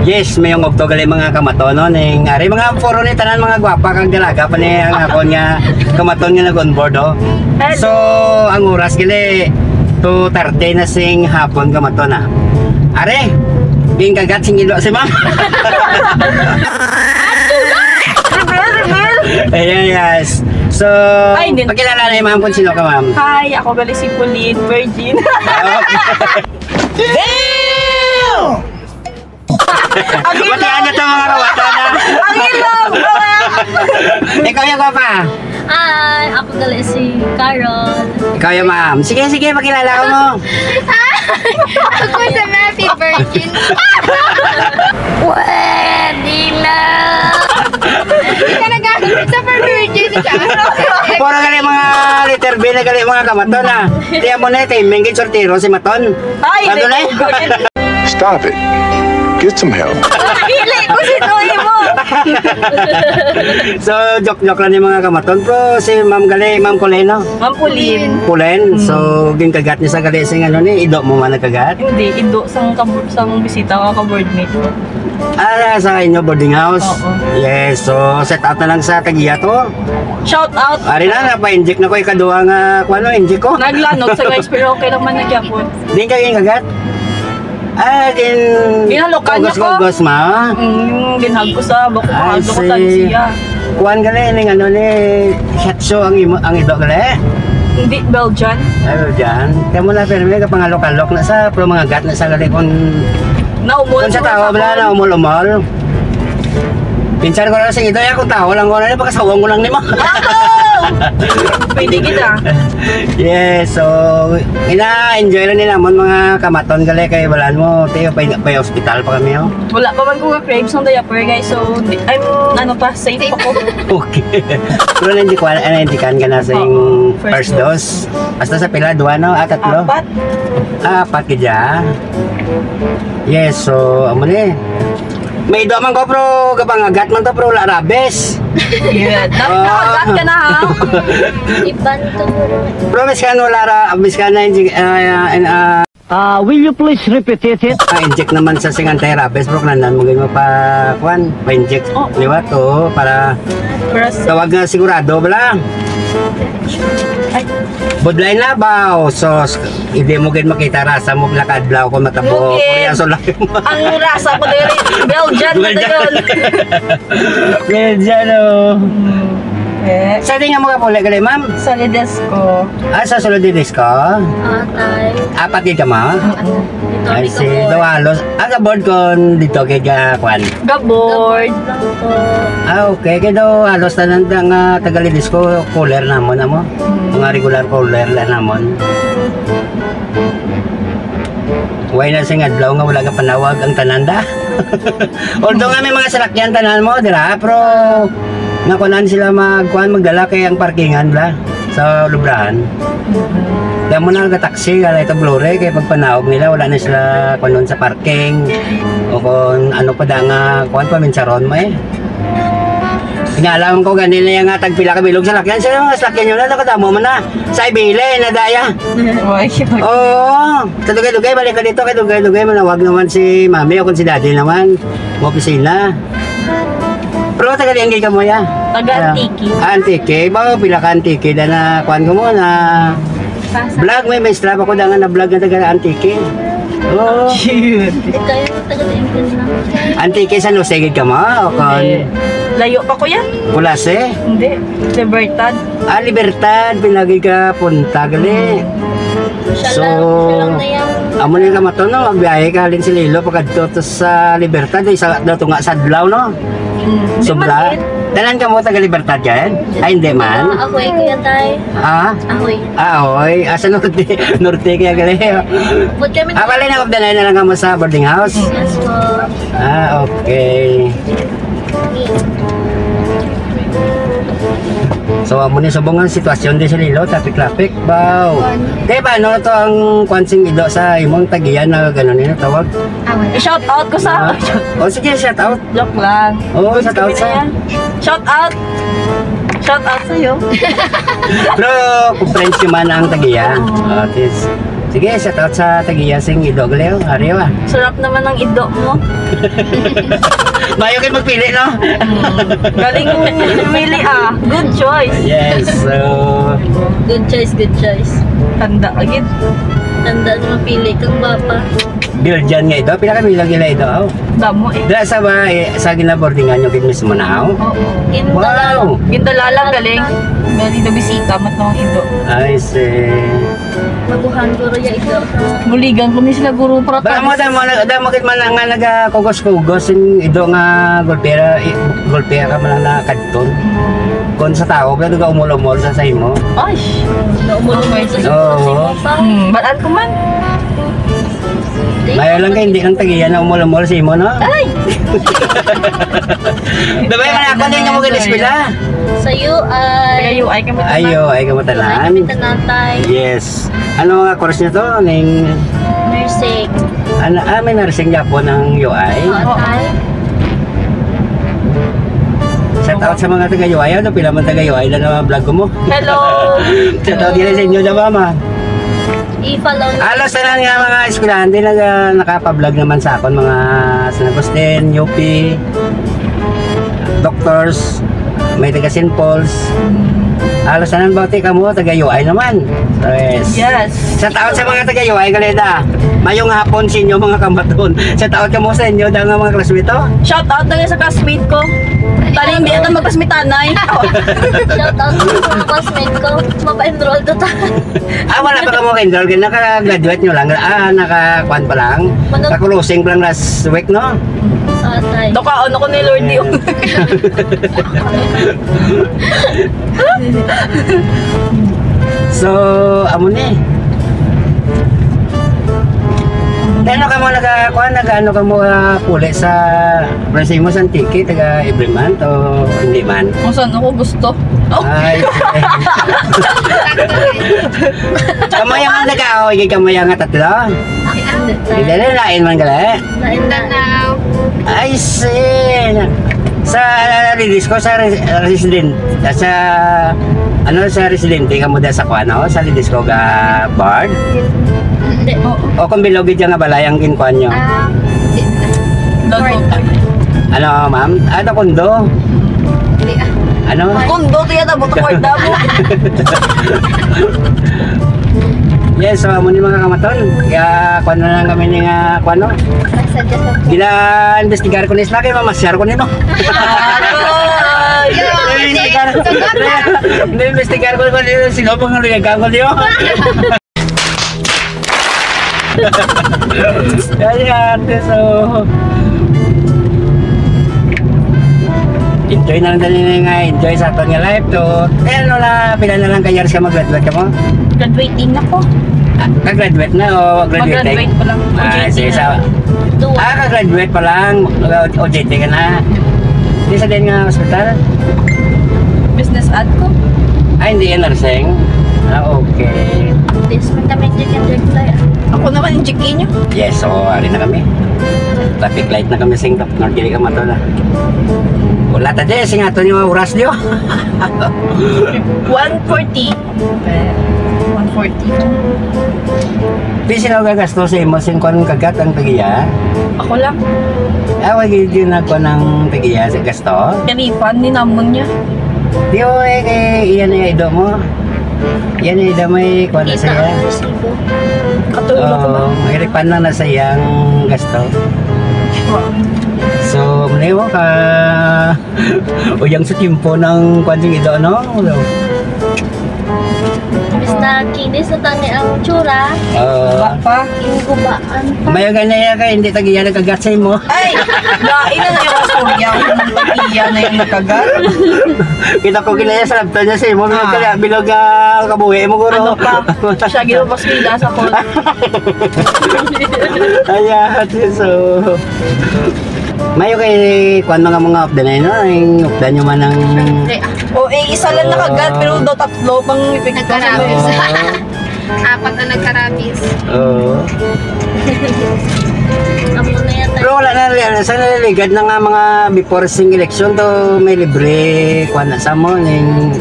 Yes, may yung ogto gali mga kamaton no ning ari mga puro ni tanan mga gwapa kag dalaga pa ni ang akon nga kamaton nga nag-on board oh. So ang oras gali 2:30 na sing hapon kamaton na. Are, ging kagat sing ilo si ma'am. Ayan, yes. So, pakilala na yung ma'am kung sino ka ma'am. Hi, ako gali si Pauline, virgin. Damn! Matihan niyo ito mga kawata na. Ang ilong! Ikaw yung gwapa. Hi, ako gali si Carol. Ikaw yung ma'am. Sige, sige, pakilala ko mo. Ako sa Happy Virgin. Pwede na! Hindi ka nagagamit sa virgin siya. Puro gali mga letter B na gali mga kamaton na. Tiyan mo na ito, mingin sortiro si Maton. Ay, ano na Stop it. Get some help. Hili ko si Noy mo. So, joke-joke lang yung mga kamaton. Pero si ma'am gali, ma'am Coleno. Ma'am Pauline. Pulen. So, ginkagat niya sa gali sing ano ni, ido mo man nagkagat. Hindi, indo sang bisita ka ka-boardmate mo. Ah, sa inyo boarding house? Oo. Yes, so set out na lang sa Tagiya to. Shout out! Ari na, napa-inject na ko ikaduha nga, kung ano, inject ko. Naglanod sa guys, pero okay lang man nagyapon. Di ka kagat? Ah, Ginalokan niya ko. Gugos ma? Ginhag ko sa bako I ko see. siya. Kuhan gali, ning ano ni, Shatso ang ido gali. Hindi, Belgian. Ano dyan? Kaya mo na, pero may kapangalok-alok na sa, pero mga gat na sa gali kung Naumol. sa tao, wala na, umul-umol. Pinsan ko na sa ito, kung tao lang ko na, pakasawang ko lang ni mo. Pwede kita. Yes, so ina-enjoy lang nila mon mga kamaton gali kay balan mo tayo pa hospital pa kami oh. Wala pa man ko craves ng diaper guys, so I'm ano pa, safe ako. Okay. Pero hindi ko hindi kan na sa yung first dose. Basta sa pila duwa no at tatlo. Apat. Apat kaya. Yes, so amo ni. May do man ko pro gapangagat man to pro la rabes. Yeah, nakagat ka na ha. Iban to. Promise ka no lara abis ka na will you please repeat it? inject naman sa sing anti-rabies bro nanan mo mo pa kuan pa-inject liwa to para tawag na sigurado bala. Budlay na ba? So, hindi mo gin makita rasa mo lakad blaw ko matabo. Korea so lang. Ang rasa ko diri Belgian na yun. Belgian oh. Sa tingin mo ka pula gali ma'am? Sa Lidesco. Ah, sa Solididis ka? Atay. Apat din ka ma? Dito Ay, di si ko. Dawalos. Ah, board kon dito kay Kwan. Gaboard. Lang po. Ah, okay. Kaya daw halos na nang Tagalidis ko, cooler namon amo. Mga regular cooler lang namon. Way na sing adlaw nga wala ka panawag ang tananda. Although nga may mga salakyan tanan mo, dira, pero nakunan sila magdala kay ang parkingan la sa lubrahan. Kaya mo na taxi kaya ito blure kay pagpanawag nila wala na sila kunon sa parking o kung ano pa da nga kuan pa minsaron mo eh. Alam ko ganila yung tagpila ka bilog sa lakyan. Sa mga sakyan nyo na, nakadamo mo na. Sa ibile, na daya. Oo. Sa dugay-dugay, balik ka dito. Kay dugay-dugay, manawag naman si mami o kung si daddy naman. Opisina. Pero taga-lianggay ka mo ya. Taga-antiki. Antiki. Ba, pila ka antiki. Da na, kuhan ko mo na vlog. May strap ako da nga na vlog na taga-antiki. Oo. Cute. Ikaw yung taga-English lang. Antiki sa Lusegid ka mo? O kung Layo pa ko yan? Kulase? Hindi. Libertad. Ah, Libertad. Pinagi ka punta gali. Siya lang na yan. Amo ni kamaton no, magbiyahe ka halin si Lilo pagkadto sa Libertad isa daw tunga sa adlaw no. Sobra. Tanan ka mo taga Libertad yan? Ay hindi man. Ahoy kuya tay. Ah? Ahoy. Ahoy. Asa norte? Norte kaya gali. Put kami Ah, wala na magdanay na lang kamo sa boarding house. Yes po. Ah, okay. So amo ni subong ang sitwasyon di sa Lilo, traffic baw. Kaya paano to ang kwansing ido sa imong tagiyan na gano'n nila tawag? I-shout out ko sa... O sige, shout out. Joke lang. Oo, shout out sa... Shout out! Shout out sa'yo. Pero, kung friends naman ang tagiya. Sige, shout out sa Tagiyasing Ido Galeo. Ariyo ah. Sarap naman ng ido mo. Mayo kayo magpili, no? Galing mo pumili ah. Good choice. Yes, so... Good choice, good choice. Tanda agad. Tanda na mapili kang bapa. Biljan nga ito. Pila kami lang gila ito. Oh. Damo eh. Dila sa ba, sa ginaboardingan yung mismo na. Oh. Oo. Wow! Gindalalang galing. Galing na bisita mat ng ido. I see. Maguhan ko rin ito. Muligan ko ni sila guru para Damo kit man nga nagakugos-kugos yung ido nga golpera ka man na kadton. Kung sa tao, kaya ka umulumol sa say mo. Ay. Naumulong mo ito sa Oo. pa. Balaan ko man. Mayo lang kayo, hindi kang tagiyan na umulumol sa imo, no? Ay. Diba yung ako din yung mga eskwela? Sa'yo ay... Kayo ay kami. Ayo, ay Ay, kamatalan. kami tanatay. Yes. Ano nga course nito? Ning, Nursing. may nursing Japon ng UI. Atay. Shout out sa mga taga-UI. Ano, pila man taga-UI na na vlog ko mo. Hello. Shout out din sa inyo na mama. I-follow nyo. Alos na lang nga mga eskwelahan din na nakapa-vlog naman sa akon. Mga San Agustin, UP, doctors, may taga St. Paul's. Alos na lang bauti ka mo, taga-UI naman. So, yes. Yes. Shout out sa mga taga-UI, Galeda. Mayong hapon sa inyo mga kamaton. Shout out ka mo sa inyo dahil nga mga classmate to. Shout out na sa classmate ko. Tali hindi ata mag-classmate tanay. Shout out sa mga classmate ko. Mapa-enroll to ta. Wala pa ka mo ka-enroll. Naka-graduate nyo lang. Naka-kwan pa lang. Naka-closing pa lang last week, no? Atay. Dokaon ako ni Lord Dio. So, amo ni. Ano ka mo nag-ano ka mo puli sa pricing mo sa ticket taga every month o hindi man? Kung saan ako gusto. Oh. Ay. Kamaya nga nag-aaway kamaya nga tatlo. Hindi na lain man gala. Mindanao. I see. Sa release ko sa resident sa residente ka mo da sa kuano sa release ko ga bar. Hindi. O kung bilogid yung nga balayang kinkuan nyo. Lord. Ano ma'am? Ano kundo? Hindi ah. Ano? Kundo tiya ta buto kwart damo. Yes, so amo ni mga kamaton. Kaya kuan na lang kami ni nga kuano. Nagsadya sa po. Gila investigar ko ni Isla kay mamasyar ko nino. Investigar ko nino sino pang luyagang ko niyo. Kaya so enjoy na lang din nga enjoy sa aton nga life to. Ano na pila na lang kayar siya mag-graduate ka mo? Graduating na ko. Ka-graduate na o graduate? Mag-graduate pa lang. Sige, sa ka-graduate pa lang. OJT ka na. Hindi sa din nga hospital? Business ad ko. Hindi yan nursing? Okay. This man kami check tayo. Ako naman yung chiki nyo. Yes, so ari na kami. Traffic light na kami sing North Gili ka mato na. Wala ta di, sing ato niyo oras niyo. 140. 140. Di sila gagasto sa imo sing kon kagat ang tagiya. Ako lang. Wag yun na ko ng tagiya sa gasto. Karifan, ninamon niya. Di o iyan na ido mo. Yan ay damay kuha na Kita saya. ang resibo. Katulog ko ba? Mahiripan lang na sayang gasto. So, maliwa ka. Uyang sa timpo ng kwanjing ito, no? Bis na kinis na tani ang tsura. Pa. Ingubaan pa. May ganyan ka, hindi tagiya nagagatsay mo. Ay! Lain na na yung asurya. Iya na yung nakagat. Kita ko kinaya sa laptop niya sa imo. Ah. Bilog kabuhi mo guro. Ano pa? Siya ginupas kila sa ko. Ayan, so... Mayo kay kwan mga updan na yun, no? Yung updan nyo man ng... O isa lang nakagat pero daw tatlo pang Nagkarabis. Oo. Apat na nagkarabis. Oo. Amo na yata. Pero wala na, sa naliligad na nga mga before sing election to may libre kwan na sa mo, yung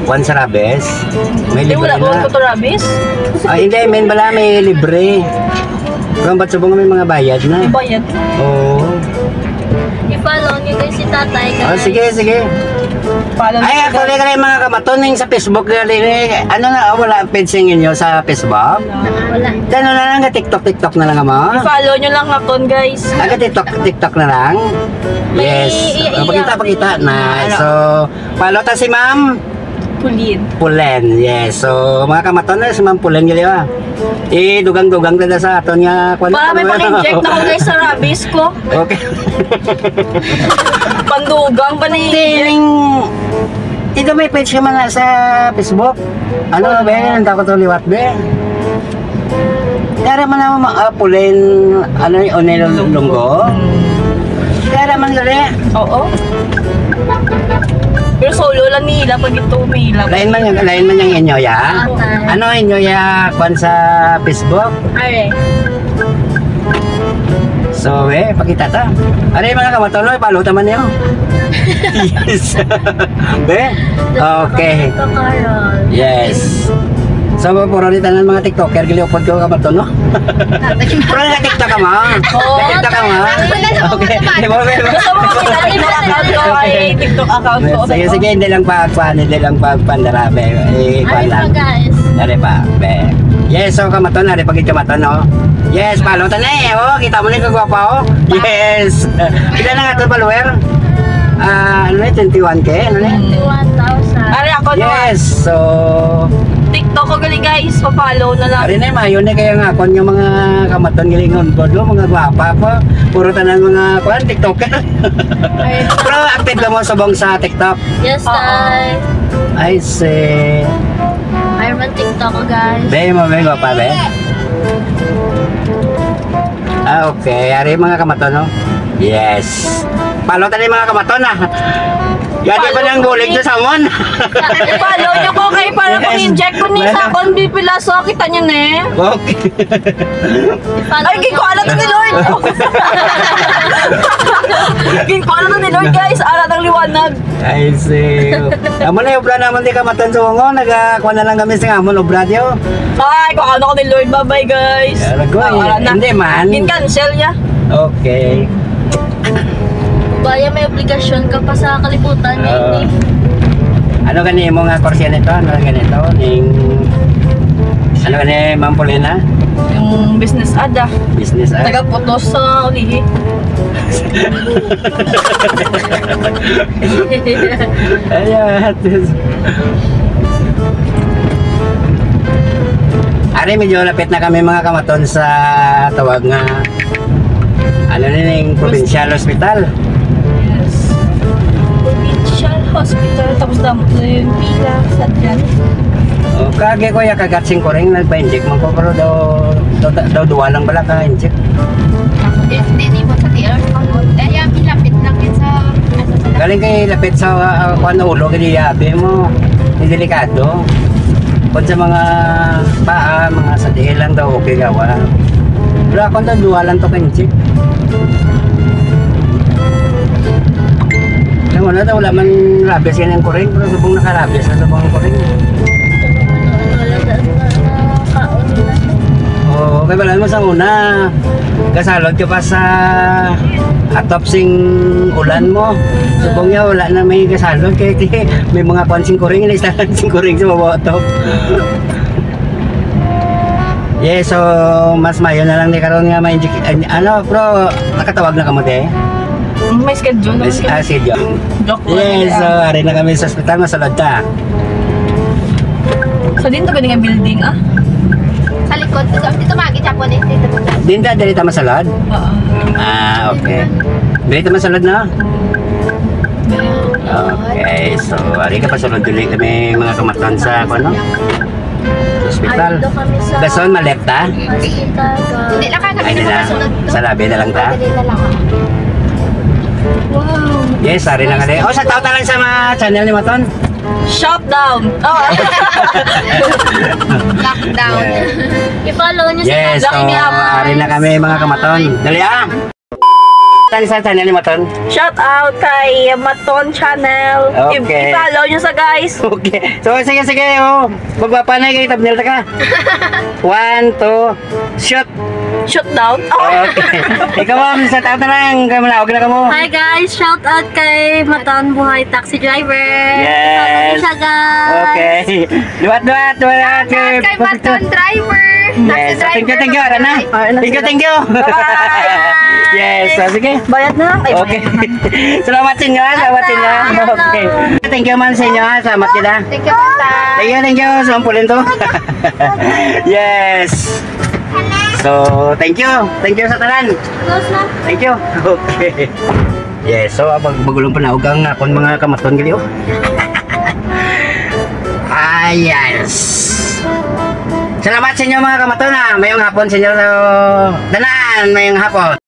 Juan Sarabes. May Hindi, libre wala ko na. ito rabis. Ay, hindi, men bala may libre. Pero ba't subong may mga bayad na? May bayad. Oo. I-follow niyo guys si tatay guys. Oh, sige, sige. Paalam Ay, ako rin kayo mga kamaton yung sa Facebook gali. Ano na, wala ang page ninyo sa Facebook? Wala. Ano na lang, TikTok na lang mo? I-follow nyo lang naton guys. Aga TikTok na lang? Yes. Pakita. Nice. So, follow ta si Ma'am Pulid. Pulen. Yes. So, mga kamaton na si Ma'am Pulen gali ba? Dugang-dugang na sa aton nga. Para may pang-inject na ko guys sa rabis ko. Okay. Pandugang pa ni Tining, ito may page ka man sa Facebook. Ano ba yan? Ang takot liwat ba? Kaya man naman Pulen, ano yung Onelonggo? Kaya man gali. Oo. Pero solo lang nila pag ito umila. Lain man yung inyo ya? Ano inyo ya kwan sa Facebook? Are. So, pakita ta. Ano yung mga kamatuloy? Paluta man niyo. Yes. Be? Okay. Ito Carol. Yes. So, puro rin tanan mga TikToker, giliupod ko kabato, no? Puro na TikTok ka mo? TikTok ka mo? Okay. Gusto mo makita rin ang account ko ay TikTok account ko. Sige, hindi lang pagpandarabe. Are pa guys. Dari pa, be. Yes, so kamaton, dari pag kamaton, no? Yes, palutan na eh, oh. Kita mo na yung kagwapa, oh. Yes. Ilan na nga ito, follower? Ano na, 21K? Ano na? 21,000. Ari ako no. Yes, so... TikTok ko gali guys, pa-follow na lang. Ari na, mayo na kaya nga kon yung mga kamaton gilingon ko, do, mga gwapa pa. Puro tanan mga kwan, TikToker. Pero active ka mo subong sa TikTok. Yes, tay. I see. Are man TikTok ko guys. Be, mo be, gwapa, be. Okay, ari mga kamaton, no? Yes. Palutan yung mga kamaton, ah. Gati pa nang gulig sa samon. I-follow nyo ko kay para pag inject ko ni sa akong bipilaso. Kita nyo na eh. Okay. Ay, ginkuala to ni Lord. Ginkuala to ni Lord guys. Alat ang liwanag. I see. Amo na yung obra naman di kamaton sa ungo. Nagakuha na lang kami sa amon obra diyo. Ay, kung ano ko ni Lord. Bye-bye guys. Hindi man. Gin-cancel niya. Okay. Baya may obligasyon ka pa sa kalibutan ngayon eh. Ano gani mo nga korsya nito? Ano ganito? Ano gani Ma'am Polena? Yung business ada. Business ad? Taga-putos sa ulihi. Ayan. Ari, medyo lapit na kami mga kamaton sa tawag nga ano rin yung provincial hospital. Yes. Provincial Hospital. Tapos damo yung pila sa dyan. O, kage ko ya kagatsing ko rin nagpa-inject mo ko pero daw duwa lang bala ka inject. Hindi mo sa TR pagod. Kaya pilapit lang yun sa Galing kay lapit sa kuan ulo kay yabe mo. Ni delikado. Kung sa mga paa, mga sa diin lang daw okay gawa. Pero ako daw duwa lang to ka inject. Alam mo na daw wala man rabies yan ang kuring pero subong nakarabies na subong ang kuring. Oo, kaya wala mo sa una. Kasalod ka pa sa atopsing ulan mo. Subong niya wala na may kasalod kaya may mga kwansing kuring na istahan sing kuring sa bawah top. Yes, so mas mayo na lang ni karon nga may ano, pero nakatawag na kamo de. May schedule. Sige. Joke Yes, so ari na kami sa ospital, masalod ta. So dito ka nga building ah? sa likod. Dito magi Japanese dito. Dinta dali ta masalod? Oo. Ah, okay. Dali ta masalod na? Okay, so ari ka pasulod dili kami mga kamaton sa ano? Hospital. Ay, dito kami sa Dason malekta? hospital. Hindi lang kami Ay, na. Sa labi na lang ta? Dili na lang. Wow. Yes, ari na kali. Oh, sa tao lang sa mga channel ni Maton. Shutdown. Oh. Lockdown. I-follow nyo Yes, sa so ari na kami mga kamaton. Dali ah. Saan sa channel ni Maton? Shout out kay Maton Channel. Okay. I-follow nyo sa guys. Okay. So, sige, oh. Magpapanay kayo, tabnil ta ka. 1, 2, shoot. Shoot down. Okay. Ikaw ma'am, sa tao na lang. Kaya manawag na ka mo. Hi guys, shout out kay Maton Buhay Taxi Driver. Yes. Follow siya guys. Okay. Duwat. Kay Maton Driver. Yes. Thank you. Arana. Thank you. Yes. So, sige. Bayad na lang. Ay, Okay. Salamat sa inyo. Okay. Thank you man sa inyo. Salamat kita. Thank you, Tata. Thank you. Sumpulin to. Yes. So, thank you. Thank you sa tanan. Close na. Thank you. Okay. Yes, so bagulong panawag ang akong mga kamaton gali oh. Yes. Salamat sa inyo mga kamaton ha. Mayong hapon sa inyo. Tanan, mayong hapon.